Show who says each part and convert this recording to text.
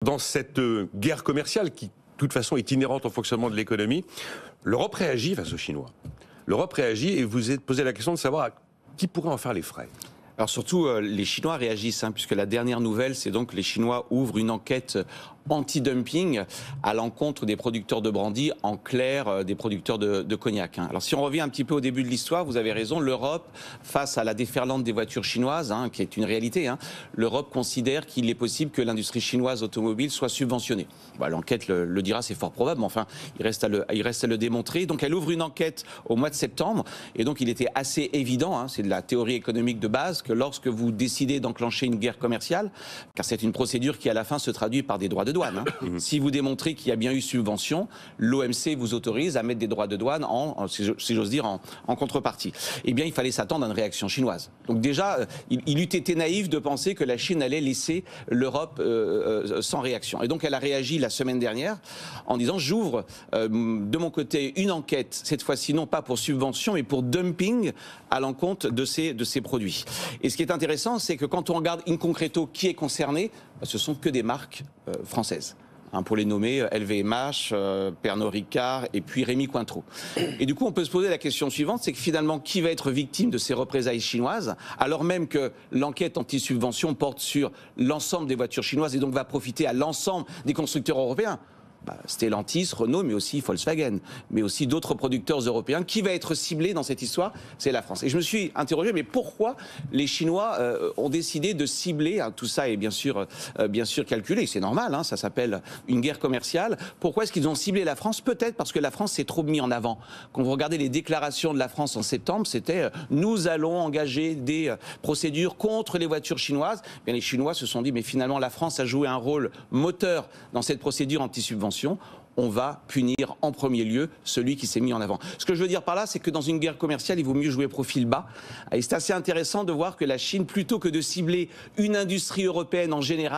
Speaker 1: Dans cette guerre commerciale qui, de toute façon, est inhérente au fonctionnement de l'économie, l'Europe réagit face aux Chinois. L'Europe réagit et vous êtes posé la question de savoir qui pourrait en faire les frais.
Speaker 2: Alors surtout, les Chinois réagissent, puisque la dernière nouvelle, c'est donc que les Chinois ouvrent une enquête anti-dumping à l'encontre des producteurs de brandy, en clair des producteurs de cognac. Alors si on revient un petit peu au début de l'histoire, vous avez raison, l'Europe, face à la déferlante des voitures chinoises, qui est une réalité, l'Europe considère qu'il est possible que l'industrie chinoise automobile soit subventionnée. L'enquête le dira, c'est fort probable, mais enfin, il reste à le démontrer. Donc elle ouvre une enquête au mois de septembre, et donc il était assez évident, c'est de la théorie économique de base, que lorsque vous décidez d'enclencher une guerre commerciale, car c'est une procédure qui à la fin se traduit par des droits de douane. Si vous démontrez qu'il y a bien eu subvention, l'OMC vous autorise à mettre des droits de douane si j'ose dire, en contrepartie. Eh bien, il fallait s'attendre à une réaction chinoise. Donc déjà, il eût été naïf de penser que la Chine allait laisser l'Europe sans réaction. Et donc, elle a réagi la semaine dernière en disant « j'ouvre de mon côté une enquête, cette fois-ci non pas pour subvention, mais pour dumping à l'encontre de ces produits ». Et ce qui est intéressant, c'est que quand on regarde in concreto qui est concerné, ce sont que des marques françaises. Pour les nommer, LVMH, Pernod Ricard et puis Rémy Cointreau. Et du coup, on peut se poser la question suivante, c'est que finalement, qui va être victime de ces représailles chinoises, alors même que l'enquête anti-subvention porte sur l'ensemble des voitures chinoises et donc va profiter à l'ensemble des constructeurs européens. Stellantis, Renault, mais aussi Volkswagen, mais aussi d'autres producteurs européens. Qui va être ciblé dans cette histoire? C'est la France. Et je me suis interrogé, mais pourquoi les Chinois ont décidé de cibler, tout ça est bien sûr calculé, c'est normal, ça s'appelle une guerre commerciale. Pourquoi est-ce qu'ils ont ciblé la France? Peut-être parce que la France s'est trop mis en avant. Quand vous regardez les déclarations de la France en septembre, c'était nous allons engager des procédures contre les voitures chinoises. Bien, les Chinois se sont dit, mais finalement la France a joué un rôle moteur dans cette procédure anti-subvention. On va punir en premier lieu celui qui s'est mis en avant. Ce que je veux dire par là, c'est que dans une guerre commerciale, il vaut mieux jouer profil bas. Et c'est assez intéressant de voir que la Chine, plutôt que de cibler une industrie européenne en général,